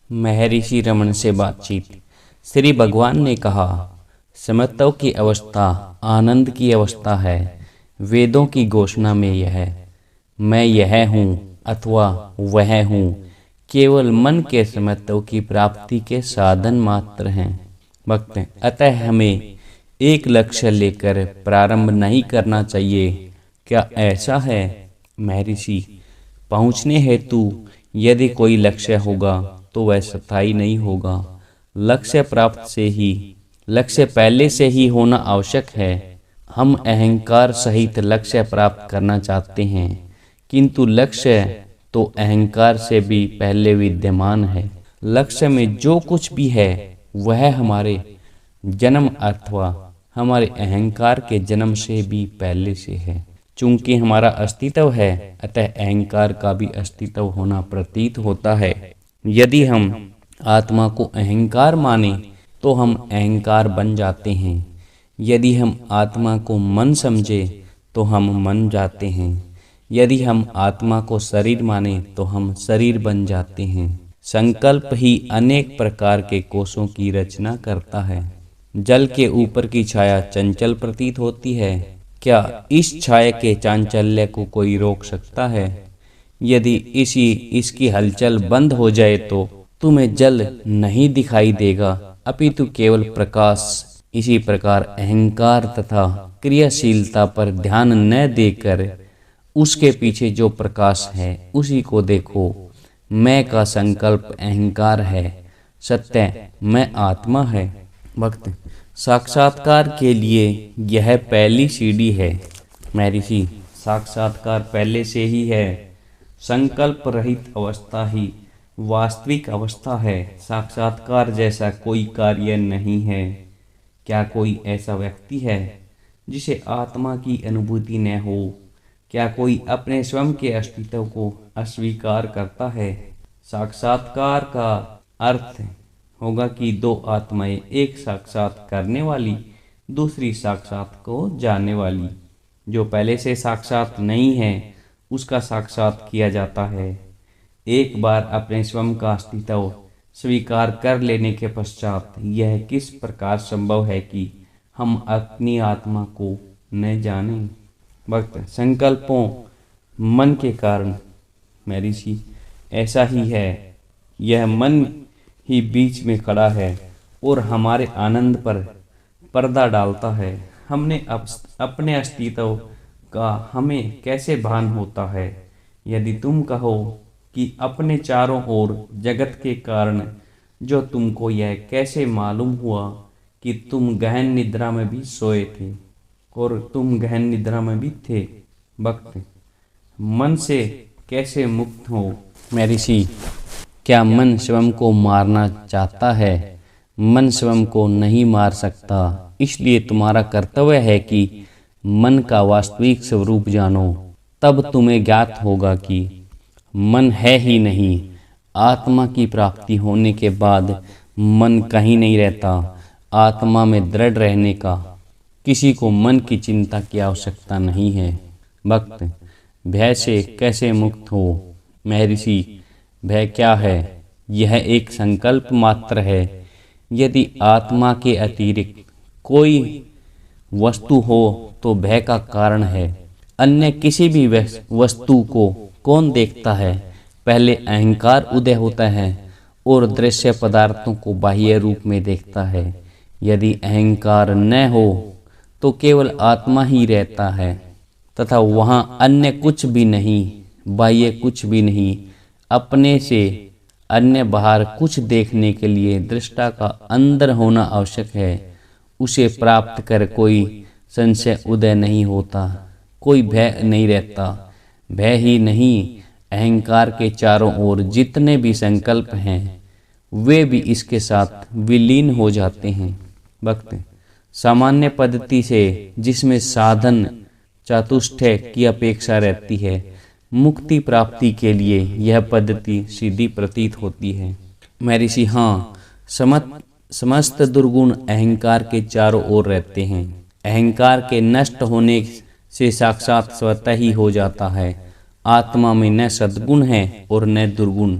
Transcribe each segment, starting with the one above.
महर्षि रमन से बातचीत। श्री भगवान ने कहा, समत्व की अवस्था आनंद की अवस्था है। वेदों की घोषणा में यह मैं यह हूँ अथवा वह हूँ केवल मन के समत्व की प्राप्ति के साधन मात्र हैं। भक्त, अतः हमें एक लक्ष्य लेकर प्रारंभ नहीं करना चाहिए। क्या ऐसा है महर्षि? पहुँचने हेतु यदि कोई लक्ष्य होगा तो वह स्थायी नहीं होगा। लक्ष्य पहले से ही होना आवश्यक है। हम अहंकार सहित लक्ष्य प्राप्त करना चाहते हैं, किंतु लक्ष्य तो अहंकार से भी पहले विद्यमान है। लक्ष्य में जो कुछ भी है वह हमारे जन्म अथवा हमारे अहंकार के जन्म से भी पहले से है। चूंकि हमारा अस्तित्व है, अतः अहंकार का भी अस्तित्व होना प्रतीत होता है। यदि हम आत्मा को अहंकार माने तो हम अहंकार बन जाते हैं। यदि हम आत्मा को मन समझे तो हम मन जाते हैं। यदि हम आत्मा को शरीर माने तो हम शरीर बन जाते हैं। संकल्प ही अनेक प्रकार के कोशों की रचना करता है। जल के ऊपर की छाया चंचल प्रतीत होती है। क्या इस छाया के चांचल्य को कोई रोक सकता है? यदि इसकी हलचल बंद हो जाए तो तुम्हें जल नहीं दिखाई देगा, अपितु केवल प्रकाश। इसी प्रकार अहंकार तथा क्रियाशीलता पर ध्यान न देकर उसके पीछे जो प्रकाश है उसी को देखो। मैं का संकल्प अहंकार है, सत्य मैं आत्मा है। भक्त, साक्षात्कार के लिए यह पहली सीढ़ी है। महर्षि, साक्षात्कार पहले से ही है। संकल्प रहित अवस्था ही वास्तविक अवस्था है। साक्षात्कार जैसा कोई कार्य नहीं है। क्या कोई ऐसा व्यक्ति है जिसे आत्मा की अनुभूति न हो? क्या कोई अपने स्वयं के अस्तित्व को अस्वीकार करता है? साक्षात्कार का अर्थ होगा कि दो आत्माएं, एक साक्षात करने वाली, दूसरी साक्षात को जानने वाली। जो पहले से साक्षात नहीं है उसका साक्षात किया जाता है। एक बार अपने स्वयं का अस्तित्व स्वीकार कर लेने के पश्चात यह किस प्रकार संभव है कि हम अपनी आत्मा को न जानें? भक्त, संकल्पों मन के कारण महर्षि ऐसा ही है। यह मन ही बीच में खड़ा है और हमारे आनंद पर पर्दा डालता है। हमने अपने अस्तित्व का हमें कैसे भान होता है? यदि तुम कहो कि अपने चारों ओर जगत के कारण जो तुमको यह कैसे मालूम हुआ कि तुम गहन निद्रा में भी सोए थे और तुम गहन निद्रा में भी थे? भक्त, मन से कैसे मुक्त हो? महर्षि, क्या मन स्वयं को मारना चाहता है? मन स्वयं को नहीं मार सकता। इसलिए तुम्हारा कर्तव्य है कि मन का वास्तविक स्वरूप जानो। तब तुम्हें ज्ञात होगा कि मन है ही नहीं। आत्मा की प्राप्ति होने के बाद मन कहीं नहीं रहता। आत्मा में दृढ़ रहने का किसी को मन की चिंता की आवश्यकता नहीं है। भक्त, भय से कैसे मुक्त हो? महर्षि, भय क्या है? यह एक संकल्प मात्र है। यदि आत्मा के अतिरिक्त कोई वस्तु हो तो भय का कारण है। अन्य किसी भी वस्तु को कौन देखता है? पहले अहंकार उदय होता है और दृश्य पदार्थों को बाह्य रूप में देखता है। यदि अहंकार न हो तो केवल आत्मा ही रहता है तथा वहाँ अन्य कुछ भी नहीं, बाह्य कुछ भी नहीं। अपने से अन्य बाहर कुछ देखने के लिए दृष्टा का अंदर होना आवश्यक है। उसे प्राप्त कर कोई संशय उदय नहीं होता, कोई भय नहीं रहता। भय ही नहीं, अहंकार के चारों ओर जितने भी संकल्प हैं वे भी इसके साथ विलीन हो जाते हैं। भक्त, सामान्य पद्धति से जिसमें साधन चातुष्टय की अपेक्षा रहती है, मुक्ति प्राप्ति के लिए यह पद्धति सीधी प्रतीत होती है। महर्षि, हाँ, समस्त दुर्गुण अहंकार के चारों ओर रहते हैं। अहंकार के नष्ट होने से साक्षात स्वतः ही हो जाता है। आत्मा में न सद्गुण है और न दुर्गुण।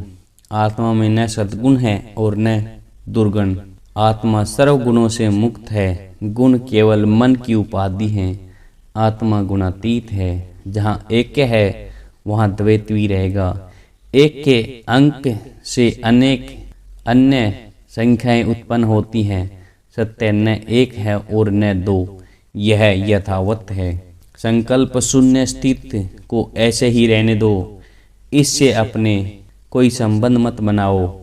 आत्मा में न सद्गुण है और न दुर्गुण। आत्मा सर्व गुणों से मुक्त है, गुण केवल मन की उपाधि हैं। आत्मा गुणातीत है, जहाँ एक है वहाँ द्वैत भी रहेगा। एक के अंक से अनेक अन्य संख्याएं उत्पन्न होती हैं। सत्य न एक है और न दो, यह यथावत है। संकल्प शून्य स्थिति को ऐसे ही रहने दो, इससे अपने कोई संबंध मत बनाओ।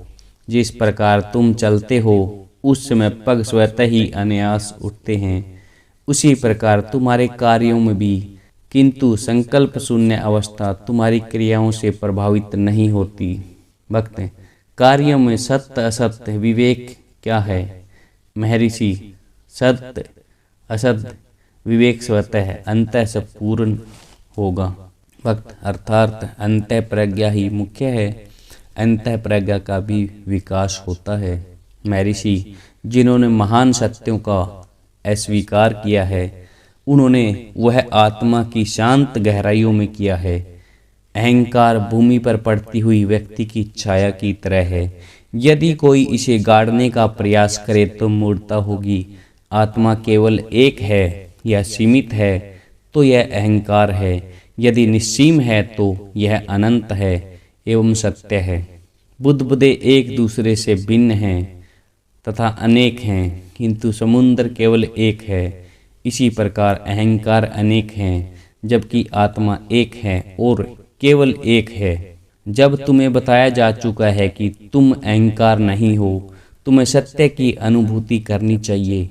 जिस प्रकार तुम चलते हो उस समय पग स्वतः ही अनायास उठते हैं, उसी प्रकार तुम्हारे कार्यों में भी। किंतु संकल्प शून्य अवस्था तुम्हारी क्रियाओं से प्रभावित नहीं होती। भक्त, कार्यों में सत्य असत्य विवेक क्या है? महर्षि, सत्य असत्य विवेक स्वतः अंतः से पूर्ण होगा। भक्त, अर्थात अंतः प्रज्ञा ही मुख्य है, अंतः प्रज्ञा का भी विकास होता है। महर्षि, जिन्होंने महान सत्यों का अस्वीकार किया है, उन्होंने वह आत्मा की शांत गहराइयों में किया है। अहंकार भूमि पर पड़ती हुई व्यक्ति की छाया की तरह है। यदि कोई इसे गाड़ने का प्रयास करे तो मूर्छा होगी। आत्मा केवल एक है या सीमित है तो यह अहंकार है, यदि निस्सीम है तो यह अनंत है एवं सत्य है। बुद्ध बुद्धे एक दूसरे से भिन्न हैं तथा अनेक हैं, किंतु समुद्र केवल एक है। इसी प्रकार अहंकार अनेक हैं जबकि आत्मा एक है और केवल एक है। जब तुम्हें बताया जा चुका है कि तुम अहंकार नहीं हो, तुम्हें सत्य की अनुभूति करनी चाहिए।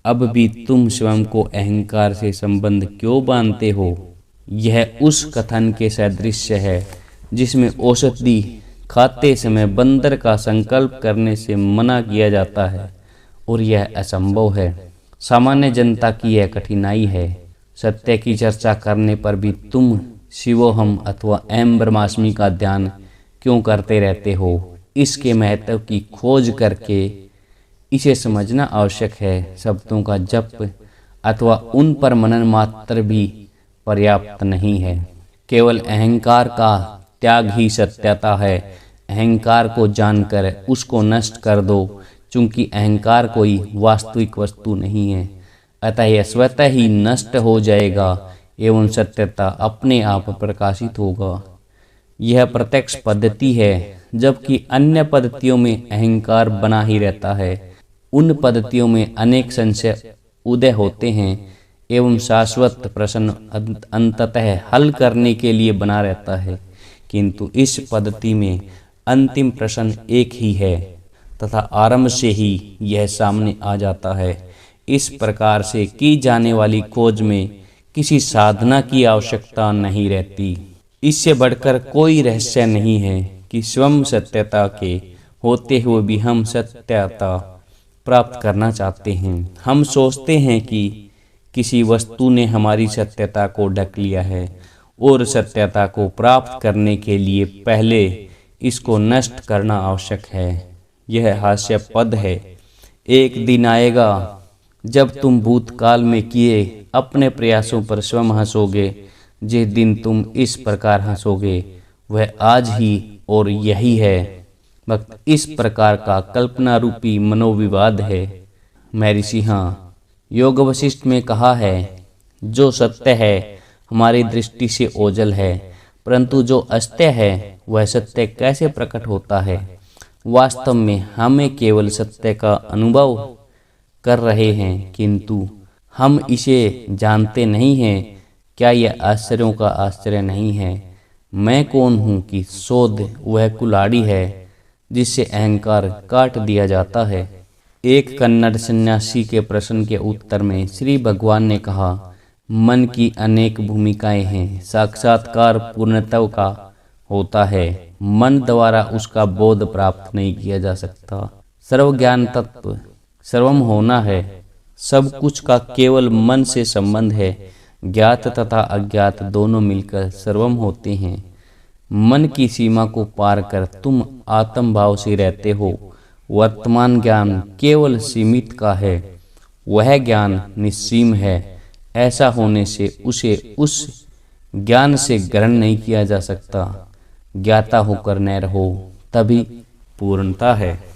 अब भी तुम स्वयं को अहंकार से संबंध क्यों बांधते हो? यह उस कथन के सदृश है जिसमें औषधि खाते समय बंदर का संकल्प करने से मना किया जाता है, और यह असंभव है। सामान्य जनता की यह कठिनाई है। सत्य की चर्चा करने पर भी तुम शिवोहम अथवा अहम ब्रह्मास्मि का ध्यान क्यों करते रहते हो? इसके महत्व की खोज करके इसे समझना आवश्यक है। शब्दों का जप अथवा उन पर मनन मात्र भी पर्याप्त नहीं है। केवल अहंकार का त्याग ही सत्यता है। अहंकार को जानकर उसको नष्ट कर दो, क्योंकि अहंकार कोई वास्तविक वस्तु नहीं है, अतः यह स्वतः ही नष्ट हो जाएगा एवं सत्यता अपने आप प्रकाशित होगा। यह प्रत्यक्ष पद्धति है, जबकि अन्य पद्धतियों में अहंकार बना ही रहता है। उन पद्धतियों में अनेक संशय उदय होते हैं एवं शाश्वत प्रश्न अंततः हल करने के लिए बना रहता है, किंतु इस पद्धति में अंतिम प्रश्न एक ही है तथा आरंभ से ही यह सामने आ जाता है। इस प्रकार से की जाने वाली खोज में किसी साधना की आवश्यकता नहीं रहती। इससे बढ़कर कोई रहस्य नहीं है कि स्वयं सत्यता के होते हुए भी हम सत्यता प्राप्त करना चाहते हैं। हम सोचते हैं कि किसी वस्तु ने हमारी सत्यता को ढक लिया है और सत्यता को प्राप्त करने के लिए पहले इसको नष्ट करना आवश्यक है। यह हास्यास्पद है। एक दिन आएगा जब तुम भूतकाल में किए अपने प्रयासों पर स्वयं हंसोगे। जिस दिन तुम इस प्रकार हंसोगे वह आज ही और यही है। भक्त, इस प्रकार का कल्पना रूपी मनोविवाद है। महर्षि, हाँ, योग वशिष्ठ में कहा है, जो सत्य है हमारी दृष्टि से ओझल है, परंतु जो असत्य है वह सत्य कैसे प्रकट होता है? वास्तव में हमें केवल सत्य का अनुभव कर रहे हैं, किंतु हम इसे जानते नहीं हैं। क्या यह आश्चर्यों का आश्चर्य नहीं है? मैं कौन हूँ कि शोध वह कुल्हाड़ी है जिससे अहंकार काट दिया जाता है। एक कन्नड़ सन्यासी के प्रश्न के उत्तर में श्री भगवान ने कहा, मन की अनेक भूमिकाएं हैं। साक्षात्कार पूर्णत्व का होता है, मन द्वारा उसका बोध प्राप्त नहीं किया जा सकता। सर्वज्ञान तत्व सर्वम होना है। सब कुछ का केवल मन से संबंध है। ज्ञात तथा अज्ञात दोनों मिलकर सर्वम होते हैं। मन की सीमा को पार कर तुम आत्म भाव से रहते हो। वर्तमान ज्ञान केवल सीमित का है, वह ज्ञान निस्सीम है। ऐसा होने से उसे उस ज्ञान से ग्रहण नहीं किया जा सकता। ज्ञाता होकर न रहो तभी पूर्णता है।